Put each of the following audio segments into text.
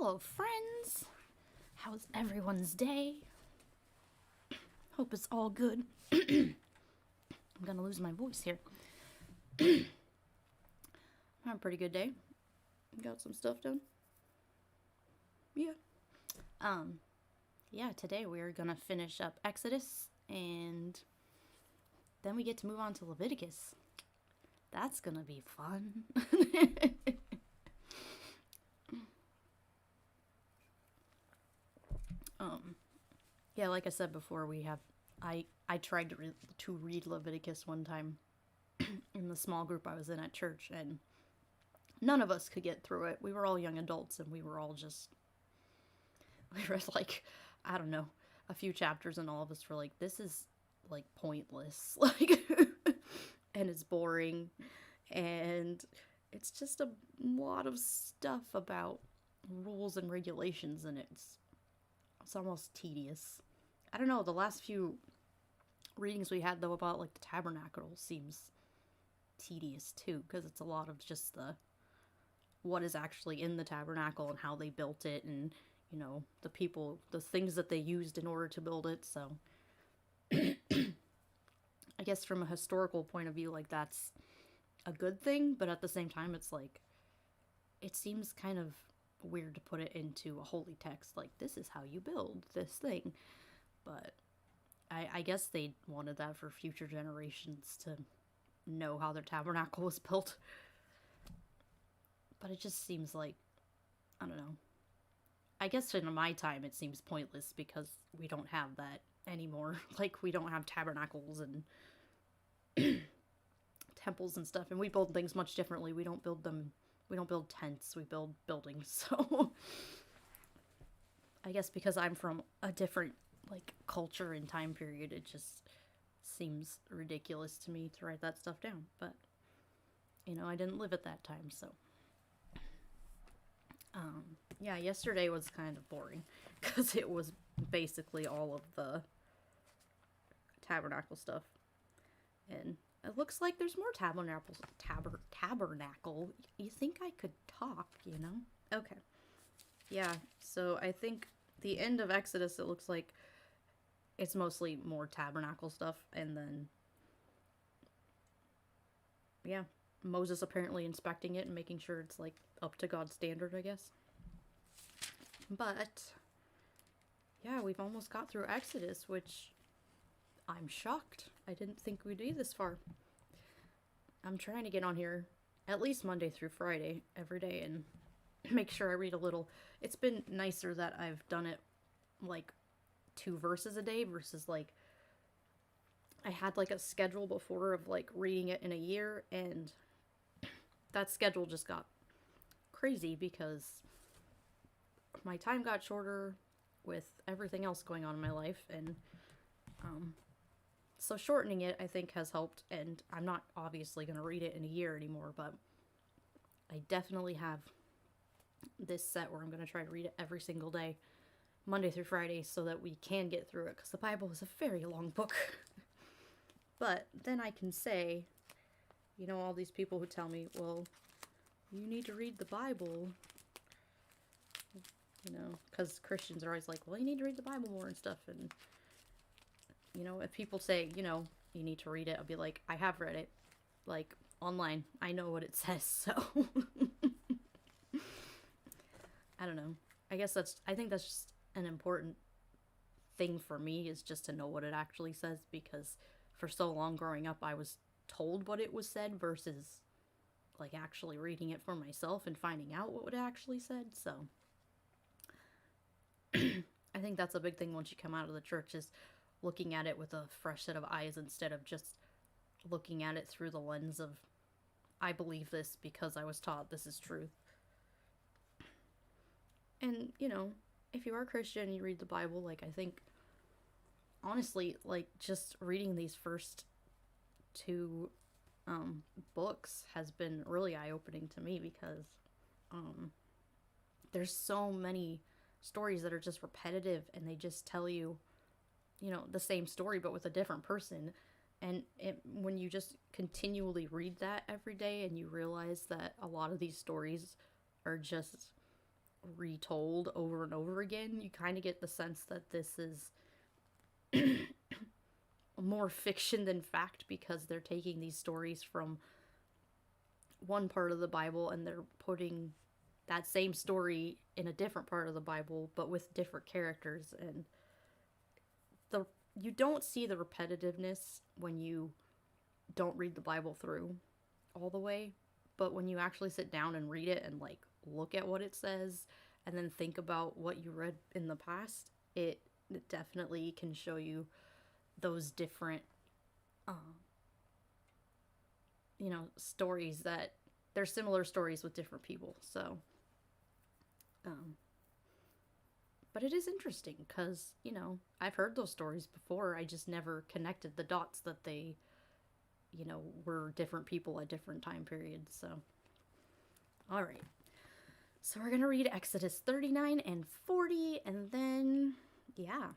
Hello, friends. How's everyone's day? Hope it's all good. I'm gonna lose my voice here. Had a pretty good day. Got some stuff done. Yeah. Yeah, today we're gonna finish up Exodus and then we get to move on to Leviticus. That's gonna be fun. Yeah, like I said before, I tried to read Leviticus one time in the small group I was in at church, and none of us could get through it. We were all young adults, and we were like, I don't know, a few chapters, and all of us were like, this is like pointless, like, and it's boring, and it's just a lot of stuff about rules and regulations, and it's almost tedious. I don't know, the last few readings we had though about like the tabernacle seems tedious too, because it's a lot of just the what is actually in the tabernacle and how they built it, and the people, the things that they used in order to build it. So I guess from a historical point of view, like, that's a good thing, but at the same time it's like it seems kind of weird to put it into a holy text, like, this is how you build this thing. But I guess they wanted that for future generations to know how their tabernacle was built. But it just seems like, I don't know. I guess in my time it seems pointless because we don't have that anymore. Like, we don't have tabernacles and temples and stuff, and we build things much differently. We don't build tents, we build buildings. So I guess because I'm from a different like culture and time period, it just seems ridiculous to me to write that stuff down. But I didn't live at that time, so yeah, yesterday was kind of boring because it was basically all of the tabernacle stuff, and it looks like there's more tabernacle. You think I could talk, Okay. Yeah, so I think the end of Exodus, it looks like it's mostly more tabernacle stuff, and then, yeah, Moses apparently inspecting it and making sure it's, like, up to God's standard, I guess. But, yeah, we've almost got through Exodus, which I'm shocked. I didn't think we'd be this far. I'm trying to get on here at least Monday through Friday every day and make sure I read a little. It's been nicer that I've done it like 2 verses a day versus like I had like a schedule before of like reading it in a year, and that schedule just got crazy because my time got shorter with everything else going on in my life, and so shortening it, I think, has helped, and I'm not obviously going to read it in a year anymore, but I definitely have this set where I'm going to try to read it every single day, Monday through Friday, so that we can get through it, because the Bible is a very long book. But then I can say, all these people who tell me, well, you need to read the Bible, because Christians are always like, well, you need to read the Bible more and stuff, and if people say, you need to read it, I'll be like, I have read it, like, online. I know what it says, so. I don't know. I think that's just an important thing for me, is just to know what it actually says, because for so long growing up, I was told what it was said versus, like, actually reading it for myself and finding out what it actually said, so. I think that's a big thing once you come out of the church, is looking at it with a fresh set of eyes instead of just looking at it through the lens of, I believe this because I was taught this is truth. And, if you are Christian and you read the Bible, like, I think, honestly, like, just reading these first 2 books has been really eye-opening to me, because there's so many stories that are just repetitive, and they just tell you, the same story but with a different person. And when you just continually read that every day, and you realize that a lot of these stories are just retold over and over again. You kind of get the sense that this is more fiction than fact, because they're taking these stories from one part of the Bible and they're putting that same story in a different part of the Bible, but with different characters. And you don't see the repetitiveness when you don't read the Bible through all the way, but when you actually sit down and read it and like look at what it says and then think about what you read in the past, it definitely can show you those different stories, that they're similar stories with different people. So but it is interesting because, I've heard those stories before. I just never connected the dots that they, were different people at different time periods. So, all right. So we're going to read Exodus 39 and 40, and then, yeah,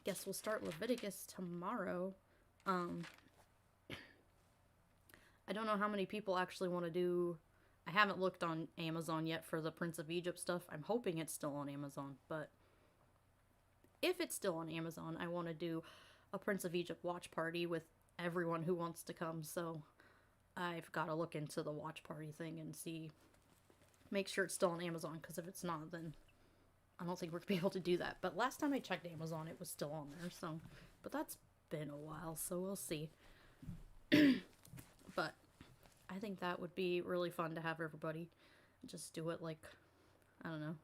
guess we'll start Leviticus tomorrow. I don't know how many people actually want to do. I haven't looked on Amazon yet for the Prince of Egypt stuff. I'm hoping it's still on Amazon, but if it's still on Amazon, I want to do a Prince of Egypt watch party with everyone who wants to come. So I've got to look into the watch party thing and make sure it's still on Amazon, because if it's not, then I don't think we're going to be able to do that. But last time I checked Amazon, it was still on there. So, but that's been a while, so we'll see. But I think that would be really fun to have everybody just do it, like, I don't know,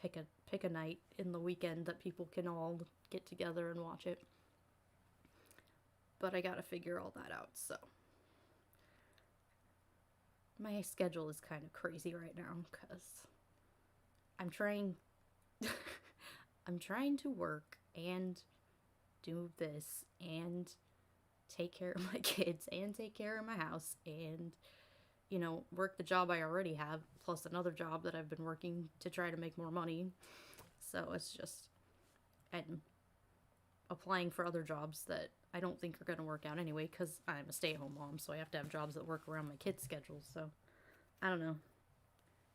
pick a night in the weekend that people can all get together and watch it. But I gotta figure all that out, so my schedule is kind of crazy right now because I'm trying to work and do this and take care of my kids and take care of my house and, work the job I already have, plus another job that I've been working to try to make more money. So it's just, and applying for other jobs that I don't think are going to work out anyway, because I'm a stay-at-home mom, so I have to have jobs that work around my kids' schedules. So, I don't know.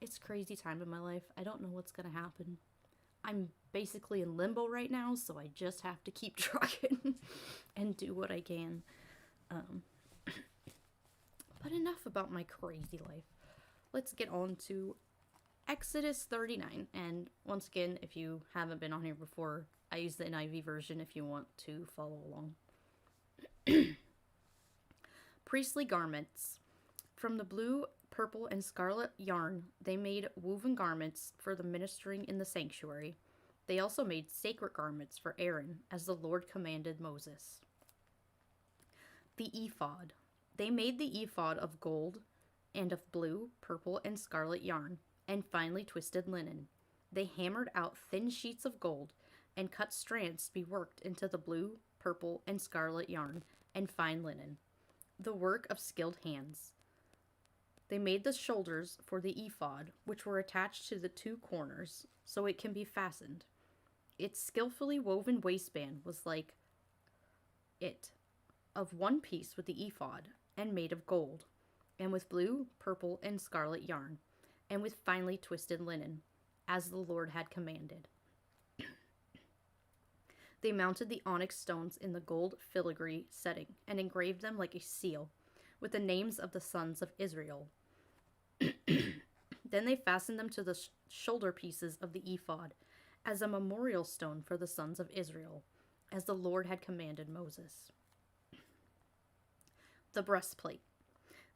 It's a crazy time in my life. I don't know what's going to happen. I'm basically in limbo right now, so I just have to keep trucking and do what I can. But enough about my crazy life. Let's get on to Exodus 39. And once again, if you haven't been on here before, I use the NIV version if you want to follow along. Priestly garments. From the blue, purple, and scarlet yarn, they made woven garments for the ministering in the sanctuary. They also made sacred garments for Aaron, as the Lord commanded Moses. The ephod. They made the ephod of gold and of blue, purple, and scarlet yarn, and finely twisted linen. They hammered out thin sheets of gold and cut strands to be worked into the blue, purple, and scarlet yarn and fine linen, the work of skilled hands. They made the shoulders for the ephod, which were attached to the two corners, so it can be fastened. Its skillfully woven waistband was like it, of one piece with the ephod, and made of gold, and with blue, purple, and scarlet yarn, and with finely twisted linen, as the Lord had commanded. They mounted the onyx stones in the gold filigree setting, and engraved them like a seal, with the names of the sons of Israel. Then they fastened them to the shoulder pieces of the ephod, as a memorial stone for the sons of Israel, as the Lord had commanded Moses. The breastplate.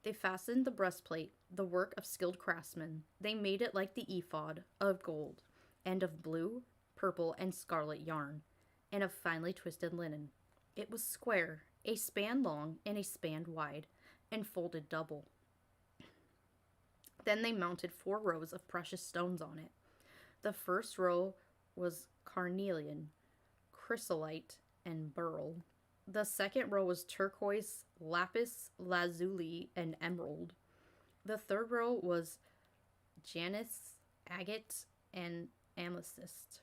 They fastened the breastplate, the work of skilled craftsmen. They made it like the ephod, of gold, and of blue, purple, and scarlet yarn, and of finely twisted linen. It was square, a span long and a span wide, and folded double. Then they mounted 4 rows of precious stones on it. The first row was carnelian, chrysolite, and beryl. The second row was turquoise, lapis lazuli, and emerald. The third row was janis, agate, and amethyst.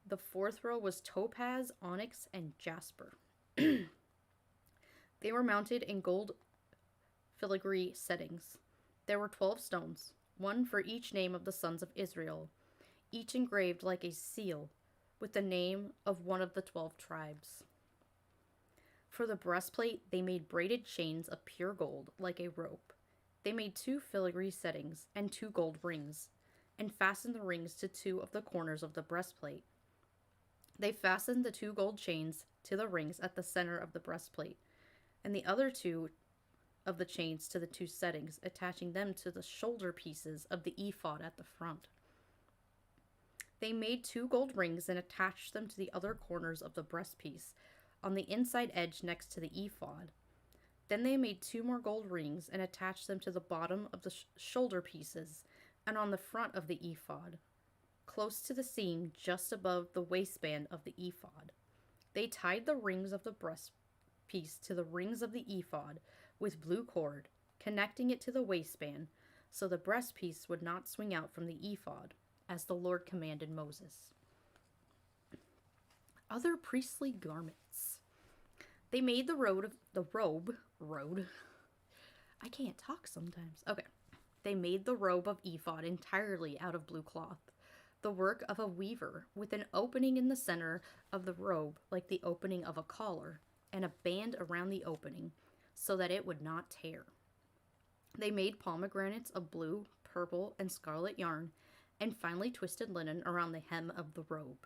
The fourth row was topaz, onyx, and jasper. They were mounted in gold filigree settings. There were 12 stones, one for each name of the sons of Israel, each engraved like a seal, with the name of one of the 12 tribes. For the breastplate, they made braided chains of pure gold, like a rope. They made 2 filigree settings and 2 gold rings, and fastened the rings to 2 of the corners of the breastplate. They fastened the 2 gold chains to the rings at the center of the breastplate, and the other 2 of the chains to the 2 settings, attaching them to the shoulder pieces of the ephod at the front. They made 2 gold rings and attached them to the other corners of the breastpiece, on the inside edge next to the ephod. Then they made 2 more gold rings and attached them to the bottom of the shoulder pieces and on the front of the ephod, close to the seam just above the waistband of the ephod. They tied the rings of the breastpiece to the rings of the ephod with blue cord, connecting it to the waistband, so the breastpiece would not swing out from the ephod, as the Lord commanded Moses. Other priestly garments. They made the robe. I can't talk sometimes. Okay. They made the robe of ephod entirely out of blue cloth, the work of a weaver, with an opening in the center of the robe like the opening of a collar, and a band around the opening, so that it would not tear. They made pomegranates of blue, purple, and scarlet yarn, and finely twisted linen around the hem of the robe.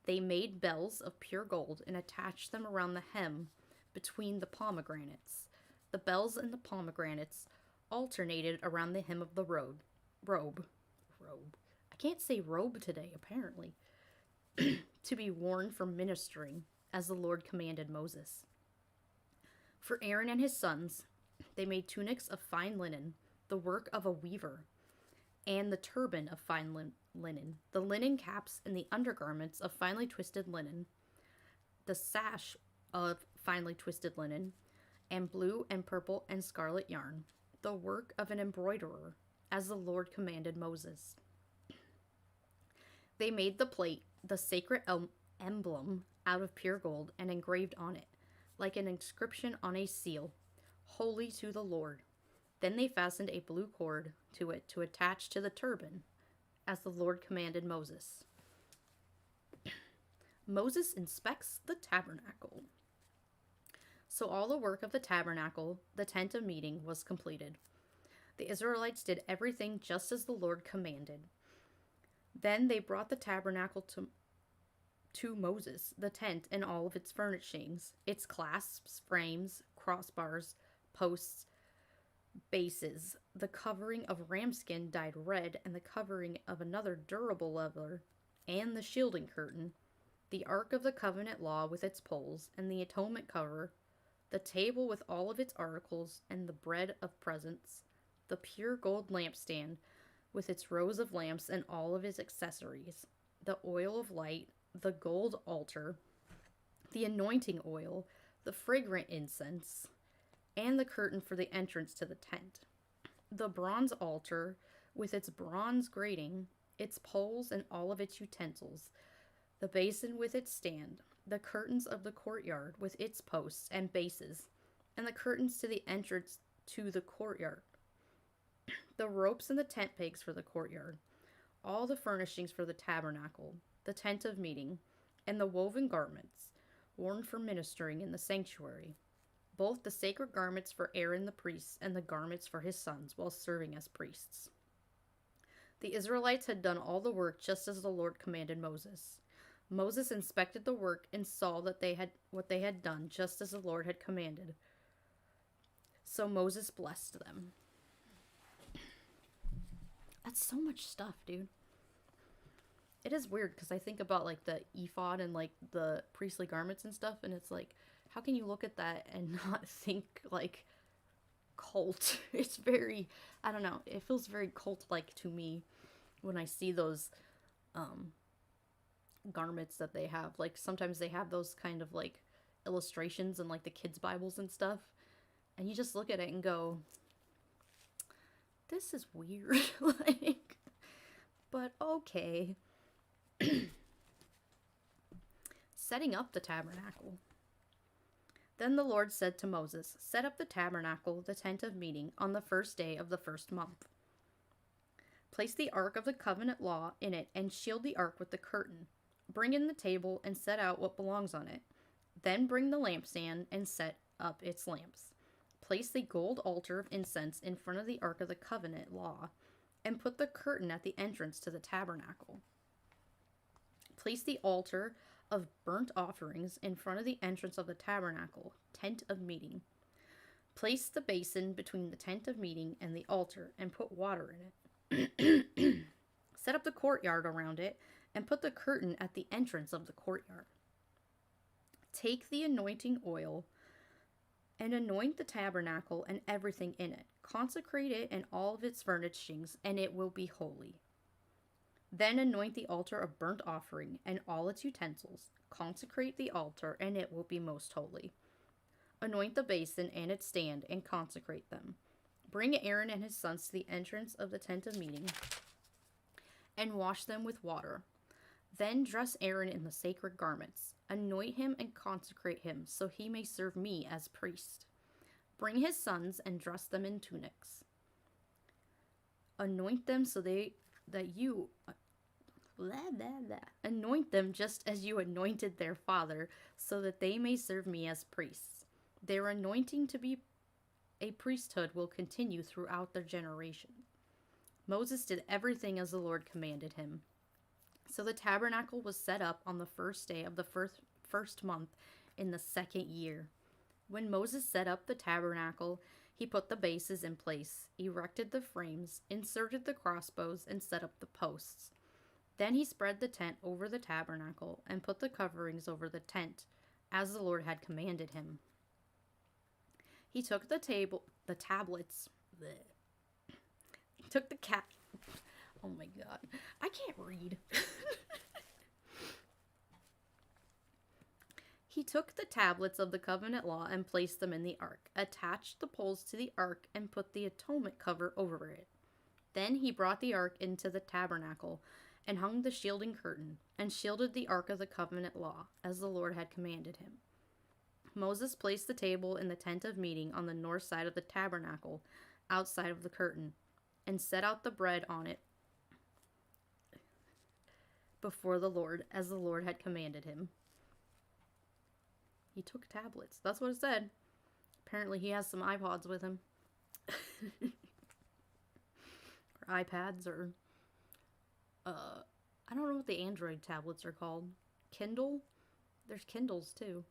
They made bells of pure gold and attached them around the hem between the pomegranates. The bells and the pomegranates alternated around the hem of the robe. I can't say robe today, apparently. To be worn for ministering, as the Lord commanded Moses. For Aaron and his sons, they made tunics of fine linen, the work of a weaver, and the turban of fine linen, the linen caps and the undergarments of finely twisted linen, the sash of finely twisted linen, and blue and purple and scarlet yarn, the work of an embroiderer, as the Lord commanded Moses. They made the plate, the sacred emblem, out of pure gold and engraved on it, like an inscription on a seal, holy to the Lord. Then they fastened a blue cord to it to attach to the turban, as the Lord commanded Moses. Moses inspects the tabernacle. So all the work of the tabernacle, the tent of meeting, was completed. The Israelites did everything just as the Lord commanded. Then they brought the tabernacle to Moses, the tent and all of its furnishings, its clasps, frames, crossbars, posts, bases, the covering of ramskin dyed red, and the covering of another durable leather, and the shielding curtain, the ark of the covenant law with its poles, and the atonement cover, the table with all of its articles, and the bread of presence, the pure gold lampstand with its rows of lamps and all of its accessories, the oil of light, the gold altar, the anointing oil, the fragrant incense, and the curtain for the entrance to the tent, the bronze altar with its bronze grating, its poles and all of its utensils, the basin with its stand, the curtains of the courtyard with its posts and bases, and the curtains to the entrance to the courtyard, the ropes and the tent pegs for the courtyard, all the furnishings for the tabernacle, the tent of meeting, and the woven garments worn for ministering in the sanctuary, both the sacred garments for Aaron the priest and the garments for his sons while serving as priests. The Israelites had done all the work just as the Lord commanded Moses. Moses inspected the work and saw that what they had done just as the Lord had commanded. So Moses blessed them. That's so much stuff, dude. It is weird because I think about like the ephod and like the priestly garments and stuff, and it's like, how can you look at that and not think like cult? It's very, I don't know, it feels very cult-like to me when I see those garments that they have. Like sometimes they have those kind of like illustrations in like the kids' Bibles and stuff, and you just look at it and go, this is weird. Like, but okay. Setting up the tabernacle. Then the Lord said to Moses, set up the tabernacle, the tent of meeting, on the first day of the first month. Place the ark of the covenant law in it and shield the ark with the curtain. Bring in the table and set out what belongs on it. Then bring the lampstand and set up its lamps. Place the gold altar of incense in front of the ark of the covenant law and put the curtain at the entrance to the tabernacle. Place the altar of burnt offerings in front of the entrance of the tabernacle, tent of meeting. Place the basin between the tent of meeting and the altar and put water in it. Set up the courtyard around it and put the curtain at the entrance of the courtyard. Take the anointing oil and anoint the tabernacle and everything in it. Consecrate it and all of its furnishings, and it will be holy. Then anoint the altar of burnt offering and all its utensils. Consecrate the altar, and it will be most holy. Anoint the basin and its stand, and consecrate them. Bring Aaron and his sons to the entrance of the tent of meeting, and wash them with water. Then dress Aaron in the sacred garments. Anoint him and consecrate him, so he may serve me as priest. Bring his sons and dress them in tunics. Anoint them Anoint them just as you anointed their father, so that they may serve me as priests. Their anointing to be a priesthood will continue throughout their generations. Moses did everything as the Lord commanded him. So the tabernacle was set up on the first day of the first month in the second year. When Moses set up the tabernacle, he put the bases in place, erected the frames, inserted the crossbows, and set up the posts. Then he spread the tent over the tabernacle and put the coverings over the tent, as the Lord had commanded him. He took the tablets. He took the Oh my god. I can't read. He took the tablets of the covenant law and placed them in the ark, attached the poles to the ark, and put the atonement cover over it. Then he brought the ark into the tabernacle and hung the shielding curtain, and shielded the ark of the covenant law, as the Lord had commanded him. Moses placed the table in the tent of meeting on the north side of the tabernacle, outside of the curtain, and set out the bread on it before the Lord, as the Lord had commanded him. He took tablets. That's what it said. Apparently he has some iPods with him. Or iPads, or I don't know what the Android tablets are called. Kindle? There's Kindles too.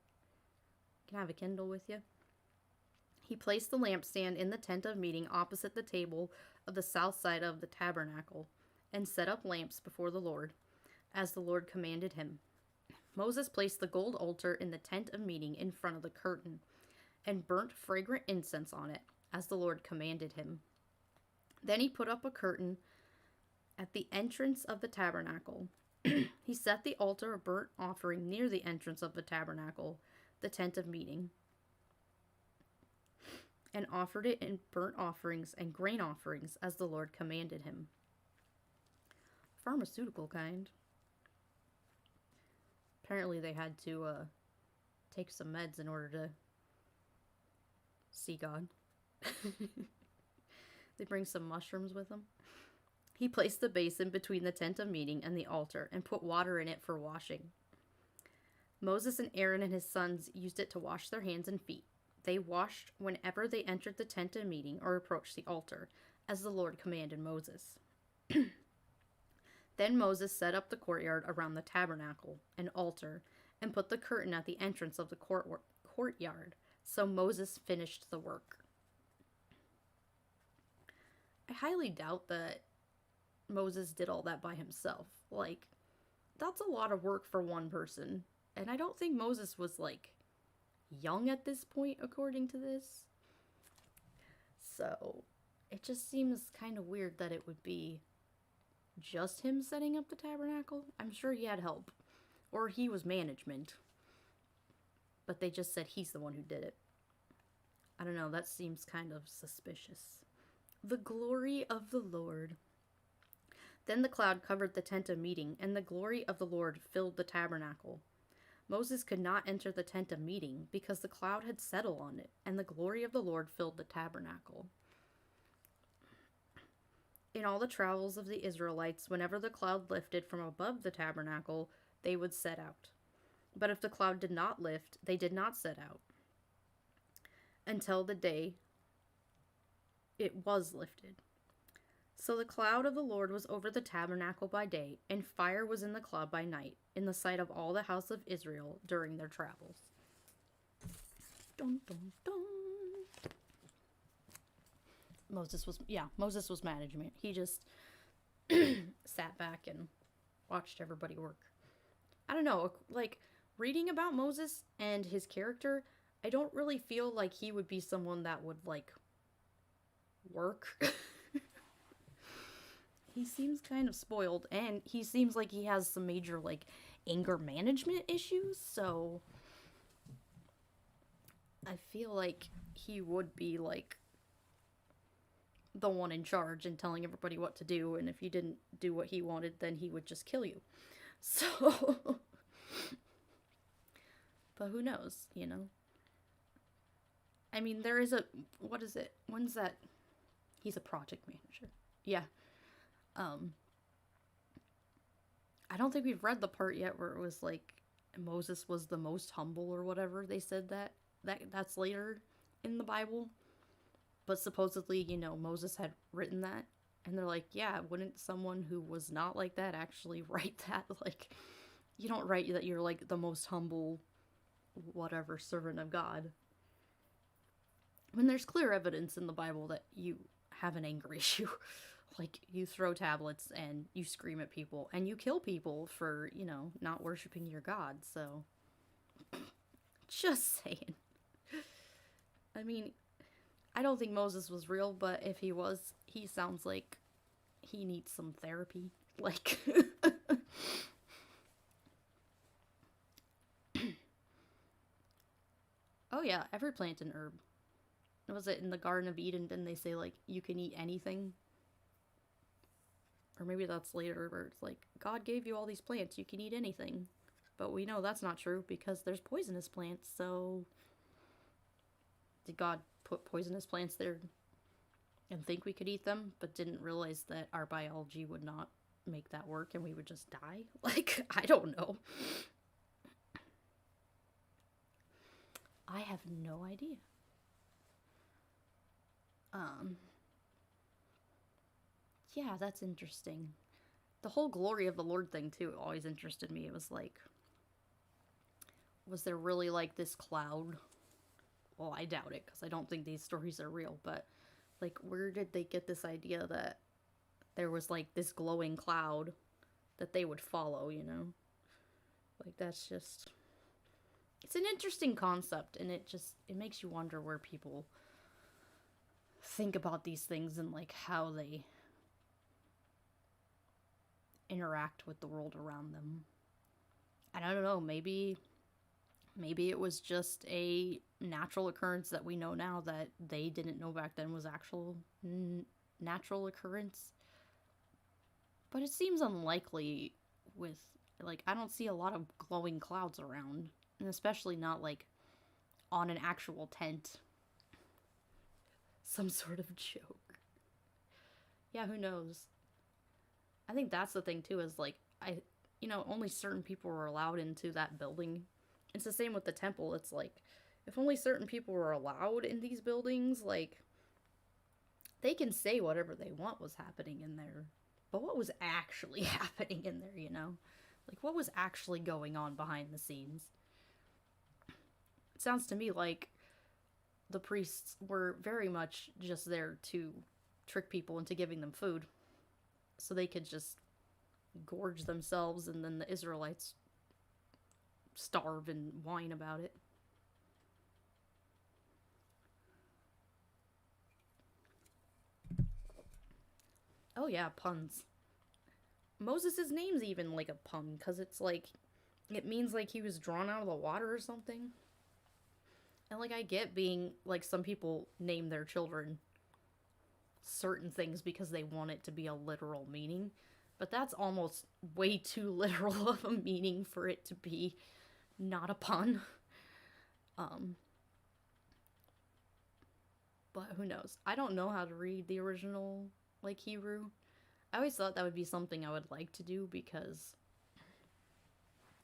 You can have a Kindle with you. He placed the lampstand in the tent of meeting opposite the table of the south side of the tabernacle, and set up lamps before the Lord, as the Lord commanded him. Moses placed the gold altar in the tent of meeting in front of the curtain, and burnt fragrant incense on it, as the Lord commanded him. Then he put up a curtain at the entrance of the tabernacle. He set the altar of burnt offering near the entrance of the tabernacle, the tent of meeting, and offered it in burnt offerings and grain offerings, as the Lord commanded him. Pharmaceutical kind. Apparently they had to take some meds in order to see God. They bring some mushrooms with them. He placed the basin between the tent of meeting and the altar, and put water in it for washing. Moses and Aaron and his sons used it to wash their hands and feet. They washed whenever they entered the tent of meeting or approached the altar, as the Lord commanded Moses. Then Moses set up the courtyard around the tabernacle and altar, and put the curtain at the entrance of the courtyard. So Moses finished the work. I highly doubt that Moses did all that by himself. Like, that's a lot of work for one person. And I don't think Moses was, like, young at this point, according to this. So, it just seems kind of weird that it would be just him setting up the tabernacle. I'm sure he had help. Or he was management. But they just said he's the one who did it. I don't know, that seems kind of suspicious. The glory of the Lord. Then the cloud covered the tent of meeting, and the glory of the Lord filled the tabernacle. Moses could not enter the tent of meeting, because the cloud had settled on it, and the glory of the Lord filled the tabernacle. In all the travels of the Israelites, whenever the cloud lifted from above the tabernacle, they would set out. But if the cloud did not lift, they did not set out until the day it was lifted. So the cloud of the Lord was over the tabernacle by day, and fire was in the cloud by night, in the sight of all the house of Israel during their travels. Dun, dun, dun. Moses was management. He just sat back and watched everybody work. I don't know, like, reading about Moses and his character, I don't really feel like he would be someone that would, like, work. He seems kind of spoiled, and he seems like he has some major, like, anger management issues, so I feel like he would be, like, the one in charge and telling everybody what to do, and if you didn't do what he wanted, then he would just kill you. So, but who knows, you know? I mean, there is what is it? When's that? He's a project manager. Yeah. I don't think we've read the part yet where it was like Moses was the most humble or whatever. They said that's later in the Bible. But supposedly, you know, Moses had written that. And they're like, yeah, wouldn't someone who was not like that actually write that? Like, you don't write that you're like the most humble, whatever, servant of God. When there's clear evidence in the Bible that you have an anger issue. Like, you throw tablets and you scream at people and you kill people for, you know, not worshiping your God. So, just saying. I mean, I don't think Moses was real, but if he was, he sounds like he needs some therapy. Like, oh yeah, every plant and herb. Was it in the Garden of Eden? Didn't they say, like, you can eat anything? Or maybe that's later, where it's like, God gave you all these plants, you can eat anything. But we know that's not true, because there's poisonous plants, so did God put poisonous plants there and think we could eat them, but didn't realize that our biology would not make that work and we would just die? Like, I don't know. I have no idea. Yeah, that's interesting. The whole glory of the Lord thing, too, always interested me. It was like, was there really, like, this cloud? Well, I doubt it, because I don't think these stories are real, but, like, where did they get this idea that there was, like, this glowing cloud that they would follow, you know? Like, that's just... It's an interesting concept, and it makes you wonder where people think about these things and, like, how they interact with the world around them. And I don't know, maybe it was just a natural occurrence that we know now that they didn't know back then was actual natural occurrence. But it seems unlikely with, like, I don't see a lot of glowing clouds around. And especially not, like, on an actual tent. Some sort of joke. Yeah, who knows? I think that's the thing, too, is, like, only certain people were allowed into that building. It's the same with the temple. It's like, if only certain people were allowed in these buildings, like, they can say whatever they want was happening in there. But what was actually happening in there, you know? Like, what was actually going on behind the scenes? It sounds to me like the priests were very much just there to trick people into giving them food. So they could just gorge themselves, and then the Israelites starve and whine about it. Oh yeah, puns. Moses' name's even like a pun, because it's like, it means like he was drawn out of the water or something. And like, I get being, like, some people name their children certain things because they want it to be a literal meaning. But that's almost way too literal of a meaning for it to be not a pun. But who knows? I don't know how to read the original like Hebrew. I always thought that would be something I would like to do because,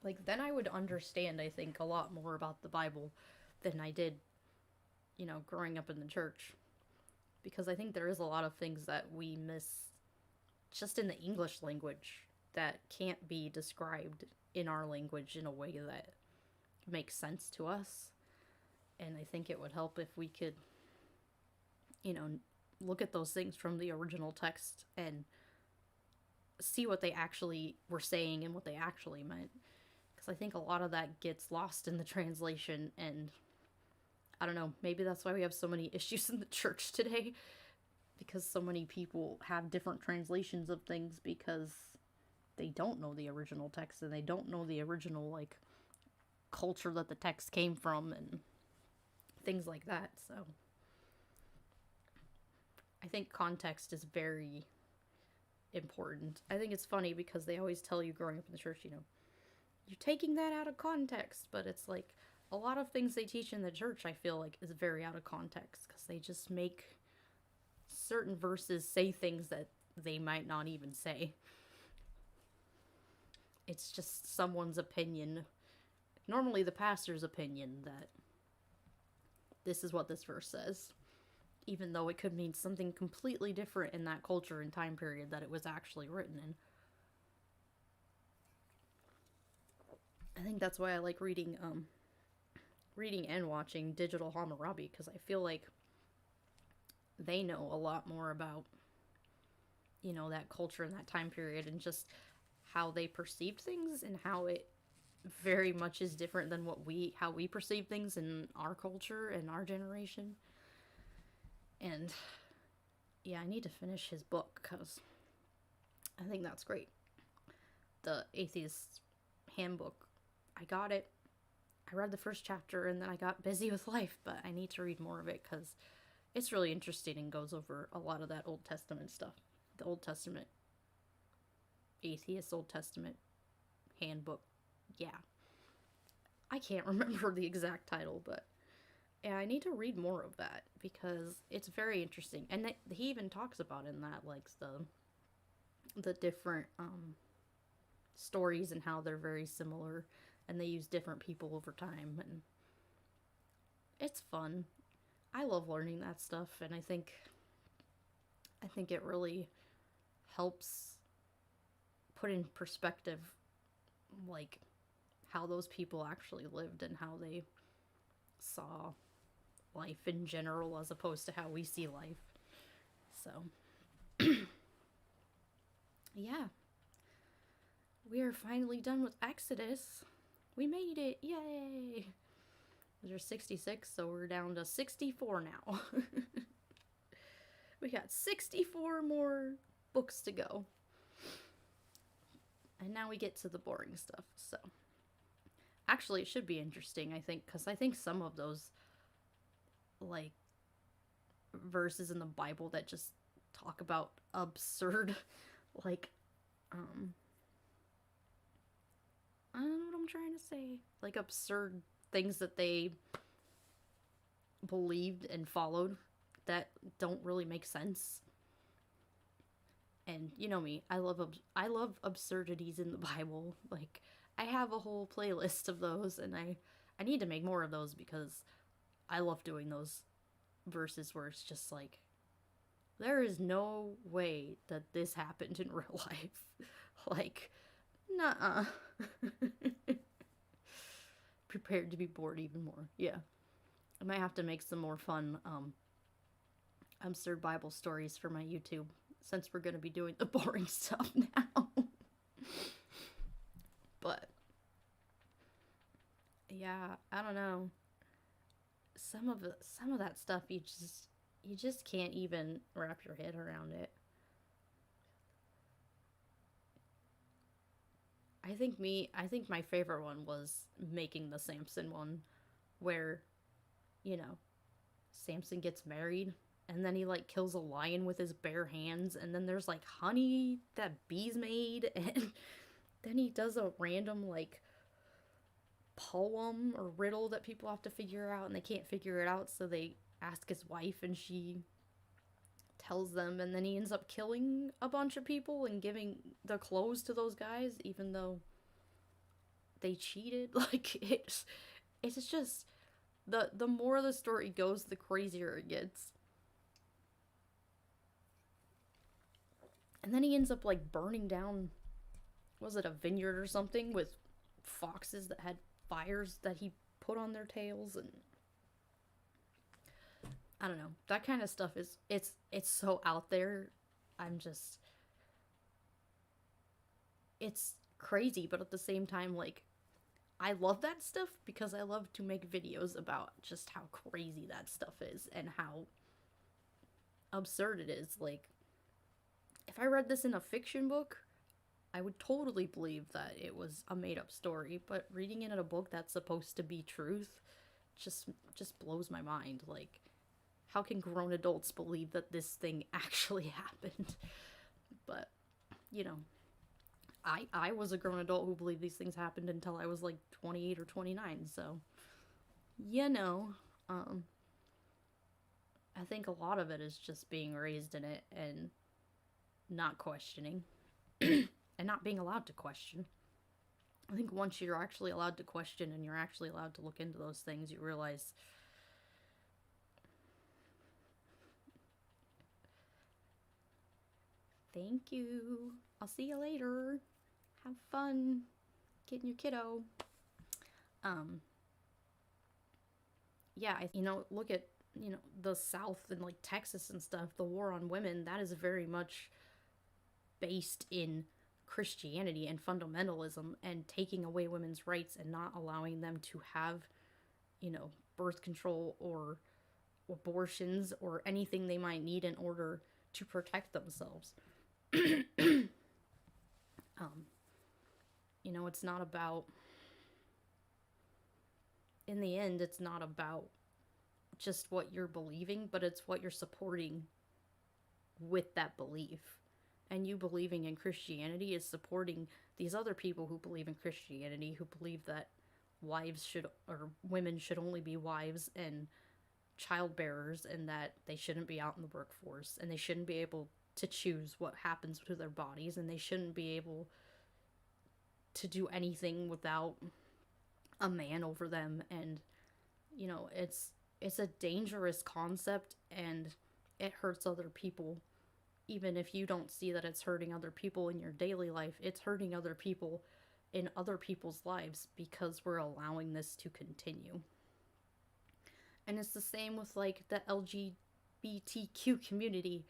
like, then I would understand, I think, a lot more about the Bible than I did, growing up in the church. Because I think there is a lot of things that we miss just in the English language that can't be described in our language in a way that makes sense to us. And I think it would help if we could, you know, look at those things from the original text and see what they actually were saying and what they actually meant. Because I think a lot of that gets lost in the translation, and I don't know, maybe that's why we have so many issues in the church today, because so many people have different translations of things because they don't know the original text and they don't know the original, like, culture that the text came from and things like that. So I think context is very important. I think it's funny because they always tell you growing up in the church, you're taking that out of context, but it's like a lot of things they teach in the church, I feel like, is very out of context because they just make certain verses say things that they might not even say. It's just someone's opinion, normally the pastor's opinion, that this is what this verse says, even though it could mean something completely different in that culture and time period that it was actually written in. I think that's why I like reading and watching Digital Hammurabi, because I feel like they know a lot more about, that culture and that time period and just how they perceived things and how it very much is different than how we perceive things in our culture and our generation. And yeah, I need to finish his book because I think that's great. The Atheist Handbook. I got it. I read the first chapter and then I got busy with life, but I need to read more of it because it's really interesting and goes over a lot of that Old Testament stuff. The Old Testament, Atheist Old Testament Handbook. Yeah. I can't remember the exact title, but yeah, I need to read more of that because it's very interesting. And he even talks about in that, like, the different stories and how they're very similar and they use different people over time, and it's fun. I love learning that stuff, and I think it really helps put in perspective, like, how those people actually lived and how they saw life in general as opposed to how we see life. So yeah, we are finally done with Exodus. We made it, yay! There's 66, so we're down to 64 now. We got 64 more books to go. And now we get to the boring stuff, so. Actually, it should be interesting, I think, because I think some of those, like, verses in the Bible that just talk about absurd, like, I don't know what I'm trying to say. Like, absurd things that they believed and followed that don't really make sense. And you know me, I love absurdities in the Bible. Like, I have a whole playlist of those, and I need to make more of those because I love doing those verses where it's just like, there is no way that this happened in real life. Like, nuh-uh. Prepared to be bored even more. Yeah. I might have to make some more fun absurd Bible stories for my YouTube, since we're going to be doing the boring stuff now. But yeah, I don't know. Some of that stuff you just can't even wrap your head around it. I think my favorite one was making the Samson one, where, Samson gets married and then he, like, kills a lion with his bare hands, and then there's, like, honey that bees made, and then he does a random, like, poem or riddle that people have to figure out, and they can't figure it out, so they ask his wife, and she tells them, and then he ends up killing a bunch of people and giving the clothes to those guys, even though they cheated. Like, it's just, the more the story goes, the crazier it gets. And then he ends up, like, burning down, was it a vineyard or something, with foxes that had fires that he put on their tails. And I don't know, that kind of stuff is, it's so out there. I'm just, it's crazy, but at the same time, like, I love that stuff because I love to make videos about just how crazy that stuff is and how absurd it is. Like, if I read this in a fiction book, I would totally believe that it was a made-up story, but reading it in a book that's supposed to be truth just blows my mind. Like, how can grown adults believe that this thing actually happened? But, you know, I was a grown adult who believed these things happened until I was like 28 or 29, so, you know, I think a lot of it is just being raised in it and not questioning and not being allowed to question. I think once you're actually allowed to question and you're actually allowed to look into those things, you realize thank you. I'll see you later. Have fun getting your kiddo. Yeah, look at, the South and like Texas and stuff, the war on women, that is very much based in Christianity and fundamentalism and taking away women's rights and not allowing them to have, birth control or abortions or anything they might need in order to protect themselves. It's not about, in the end, it's not about just what you're believing, but it's what you're supporting with that belief. And you believing in Christianity is supporting these other people who believe in Christianity, who believe that women should only be wives and child bearers, and that they shouldn't be out in the workforce, and they shouldn't be able to choose what happens to their bodies, and they shouldn't be able to do anything without a man over them. And it's a dangerous concept, and it hurts other people. Even if you don't see that it's hurting other people in your daily life, it's hurting other people in other people's lives because we're allowing this to continue. And it's the same with like the LGBTQ community.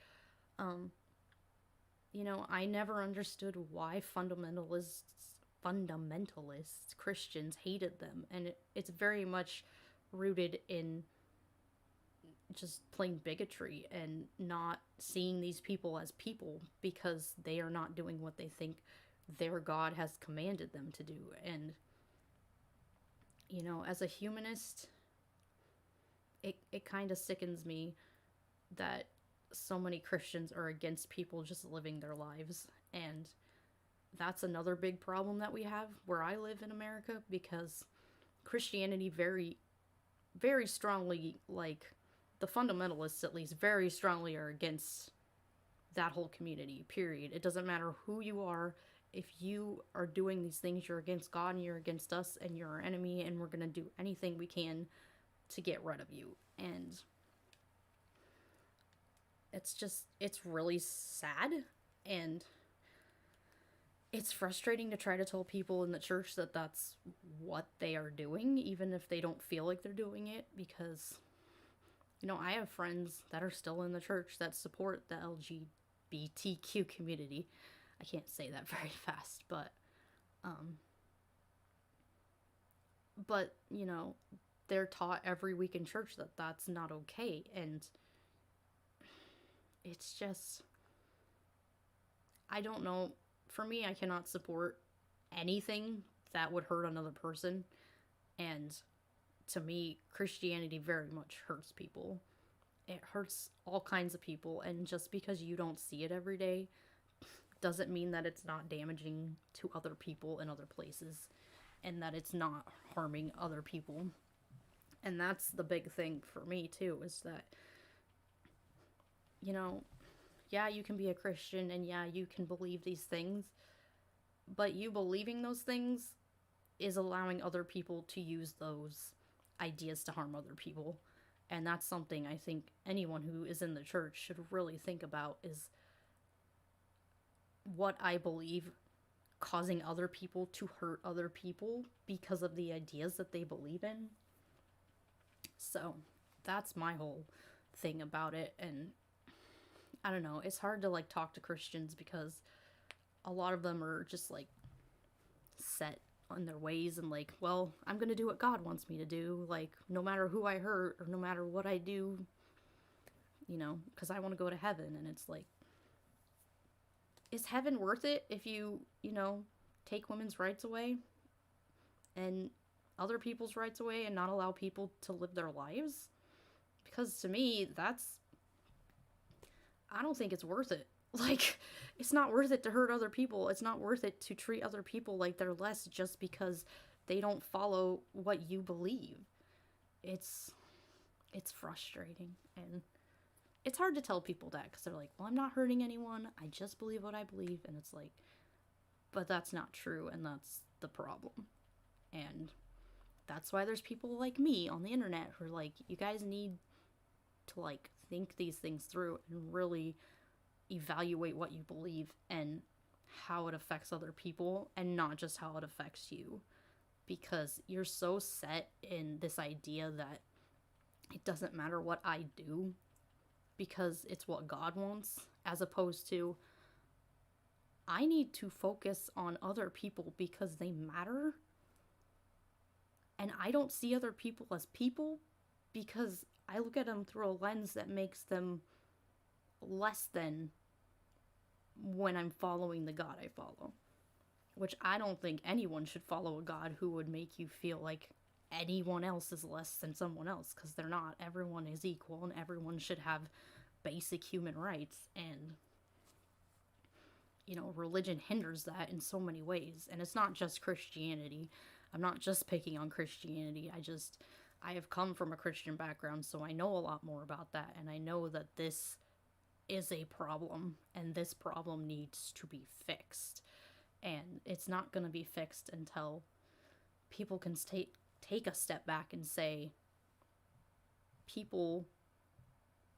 I never understood why fundamentalists Christians hated them, and it's very much rooted in just plain bigotry and not seeing these people as people because they are not doing what they think their God has commanded them to do. And as a humanist, it kind of sickens me that so many Christians are against people just living their lives. And that's another big problem that we have where I live in America, because Christianity very, very strongly, like the fundamentalists at least, very strongly are against that whole community, period. It doesn't matter who you are. If you are doing these things, you're against God and you're against us and you're our enemy, and we're going to do anything we can to get rid of you. And it's really sad, and it's frustrating to try to tell people in the church that that's what they are doing, even if they don't feel like they're doing it, because, I have friends that are still in the church that support the LGBTQ community. I can't say that very fast, but, they're taught every week in church that that's not okay, and it's just, I don't know. For me, I cannot support anything that would hurt another person. And to me, Christianity very much hurts people. It hurts all kinds of people. And just because you don't see it every day doesn't mean that it's not damaging to other people in other places, and that it's not harming other people. And that's the big thing for me, too, is that, yeah, you can be a Christian and yeah, you can believe these things, but you believing those things is allowing other people to use those ideas to harm other people. And that's something I think anyone who is in the church should really think about, is what I believe causing other people to hurt other people because of the ideas that they believe in. So that's my whole thing about it. And I don't know, it's hard to like talk to Christians because a lot of them are just like set on their ways and like, well, I'm gonna do what God wants me to do, like no matter who I hurt or no matter what I do, because I want to go to heaven. And it's like, is heaven worth it if you take women's rights away and other people's rights away and not allow people to live their lives? Because to me, I don't think it's worth it. Like, it's not worth it to hurt other people. It's not worth it to treat other people like they're less just because they don't follow what you believe. It's frustrating, and it's hard to tell people that because they're like, well, I'm not hurting anyone. I just believe what I believe. And it's like, but that's not true, and that's the problem. And that's why there's people like me on the internet who are like, you guys need to like think these things through and really evaluate what you believe and how it affects other people and not just how it affects you, because you're so set in this idea that it doesn't matter what I do because it's what God wants, as opposed to I need to focus on other people because they matter, and I don't see other people as people because I look at them through a lens that makes them less than when I'm following the God I follow. Which I don't think anyone should follow a God who would make you feel like anyone else is less than someone else, because they're not. Everyone is equal and everyone should have basic human rights. And, religion hinders that in so many ways. And it's not just Christianity. I'm not just picking on Christianity. I have come from a Christian background, so I know a lot more about that. And I know that this is a problem, and this problem needs to be fixed. And it's not going to be fixed until people can take a step back and say, people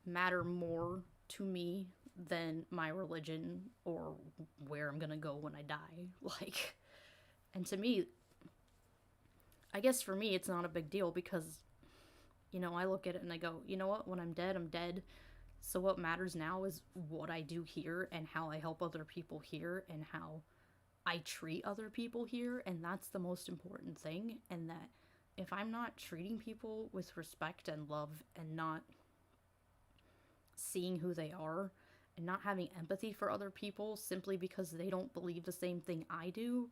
matter more to me than my religion or where I'm going to go when I die. Like, and to me, I guess for me, it's not a big deal because, I look at it and I go, you know what, when I'm dead, I'm dead. So what matters now is what I do here and how I help other people here and how I treat other people here. And that's the most important thing. And that if I'm not treating people with respect and love and not seeing who they are and not having empathy for other people simply because they don't believe the same thing I do,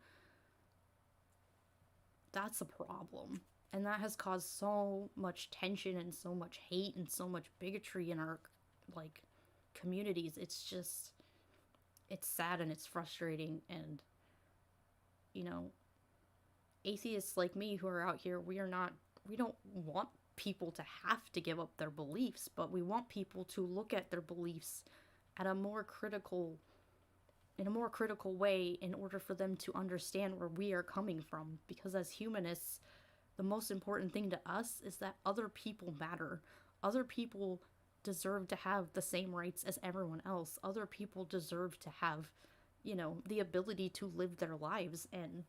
that's a problem. And that has caused so much tension and so much hate and so much bigotry in our communities. It's sad and it's frustrating. And atheists like me who are out here, we don't want people to have to give up their beliefs, but we want people to look at their beliefs in a more critical way in order for them to understand where we are coming from. Because as humanists, the most important thing to us is that other people matter. Other people deserve to have the same rights as everyone else. Other people deserve to have, the ability to live their lives. And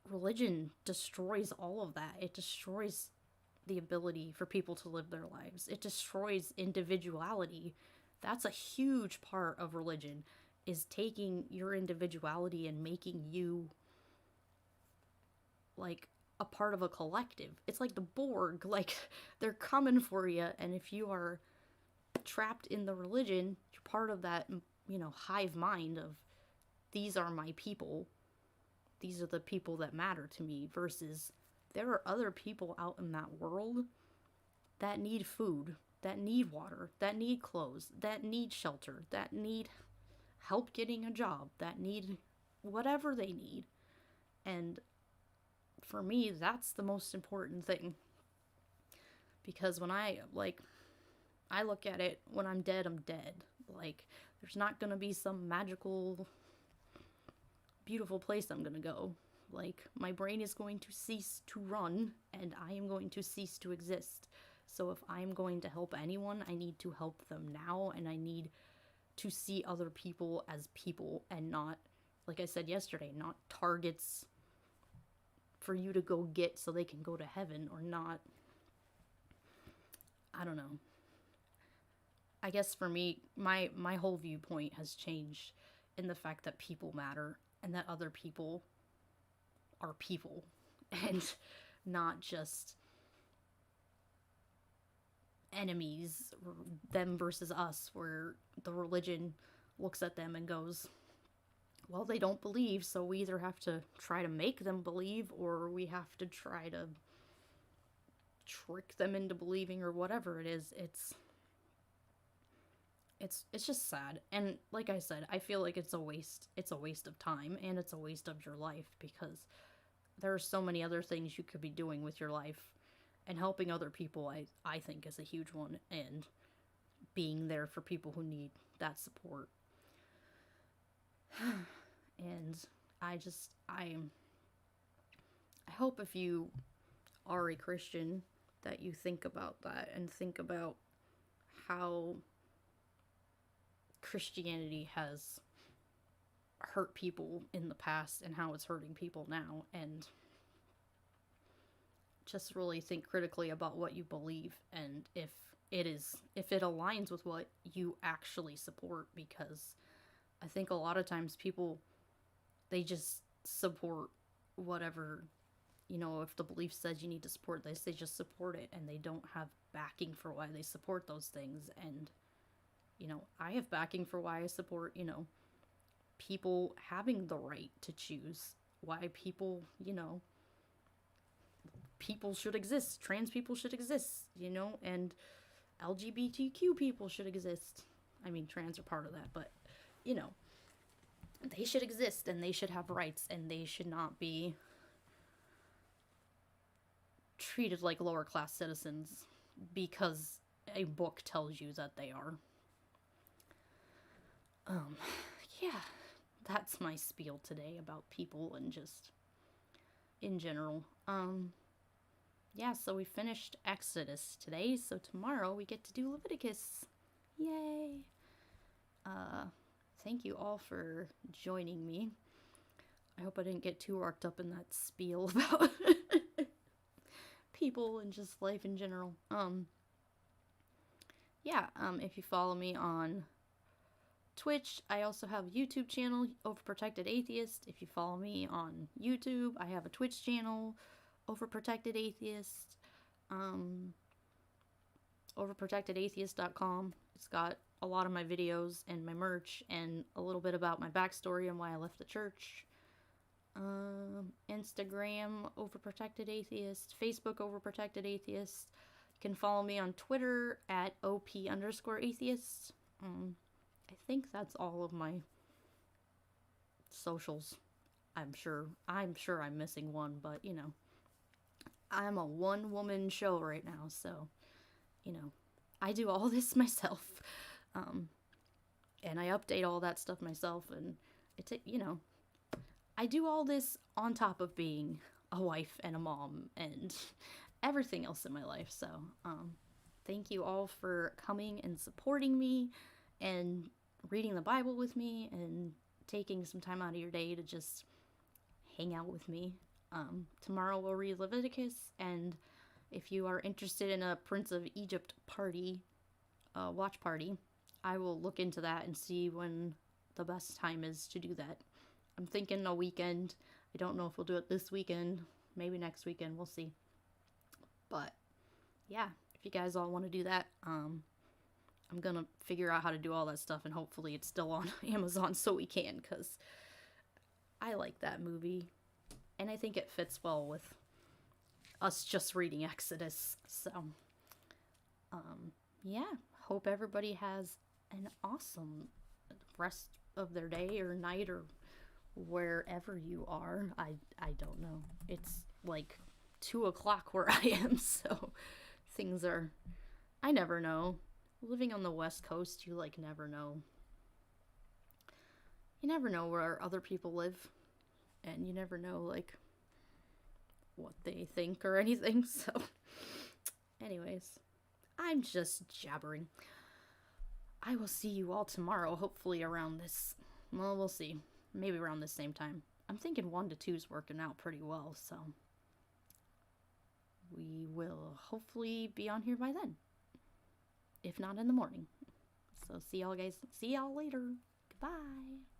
religion destroys all of that. It destroys the ability for people to live their lives. It destroys individuality. That's a huge part of religion, is taking your individuality and making you like a part of a collective. It's like the Borg, like they're coming for you. And if you are trapped in the religion, you're part of that, hive mind of these are my people. These are the people that matter to me, versus there are other people out in that world that need food, that need water, that need clothes, that need shelter, that need help getting a job, that need whatever they need. And for me, that's the most important thing. Because when I I look at it, when I'm dead, I'm dead. Like, there's not gonna be some magical, beautiful place I'm gonna go. Like, my brain is going to cease to run, and I am going to cease to exist. So if I'm going to help anyone, I need to help them now, and I need to see other people as people, and not, like I said yesterday, not targets for you to go get so they can go to heaven, or not. I don't know. I guess for me, my whole viewpoint has changed in the fact that people matter, and that other people are people, and not just enemies, them versus us, where the religion looks at them and goes, well, they don't believe, so we either have to try to make them believe, or we have to try to trick them into believing, or whatever it is. It's just sad. And like I said, I feel like it's a waste of time, and it's a waste of your life, because there are so many other things you could be doing with your life, and helping other people, I think, is a huge one, and being there for people who need that support. And I hope, if you are a Christian, that you think about that, and think about how Christianity has hurt people in the past, and how it's hurting people now, and just really think critically about what you believe, and if it aligns with what you actually support. Because I think a lot of times people, they just support whatever, if the belief says you need to support this, they just support it, and they don't have backing for why they support those things. And I have backing for why I support, people having the right to choose, why people should exist, trans people should exist, and LGBTQ people should exist. I mean, trans are part of that, but they should exist, and they should have rights, and they should not be treated like lower class citizens because a book tells you that they are. Yeah, that's my spiel today about people, and just in general. Yeah, so we finished Exodus today, so tomorrow we get to do Leviticus. Yay! Thank you all for joining me. I hope I didn't get too worked up in that spiel about people and just life in general. If you follow me on Twitch, I also have a YouTube channel, Overprotected Atheist. If you follow me on YouTube, I have a Twitch channel, Overprotected Atheist. Overprotectedatheist.com. It's got a lot of my videos and my merch, and a little bit about my backstory and why I left the church. Instagram, Overprotected Atheist. Facebook, Overprotected Atheist. You can follow me on Twitter at OP_atheist. I think that's all of my socials. I'm sure I'm missing one, but I'm a one-woman show right now, so I do all this myself. And I update all that stuff myself, and I do all this on top of being a wife and a mom and everything else in my life. So, thank you all for coming and supporting me and reading the Bible with me and taking some time out of your day to just hang out with me. Tomorrow we'll read Leviticus, and if you are interested in a Prince of Egypt party, watch party, I will look into that and see when the best time is to do that. I'm thinking a weekend. I don't know if we'll do it this weekend, maybe next weekend, we'll see. But yeah, if you guys all want to do that, I'm gonna figure out how to do all that stuff, and hopefully it's still on Amazon so we can, because I like that movie, and I think it fits well with us just reading Exodus. So, yeah, hope everybody has an awesome rest of their day or night or wherever you are. I don't know. It's like 2 o'clock where I am, so things are, I never know. living on the West Coast, you, like, never know. You never know where other people live. And you never know, like, what they think or anything, so... Anyways, I'm just jabbering. I will see you all tomorrow, hopefully around this... Well, we'll see. Maybe around the same time. I'm thinking 1 to 2's working out pretty well, so... We will hopefully be on here by then. If not in the morning. So see y'all guys. See y'all later. Goodbye.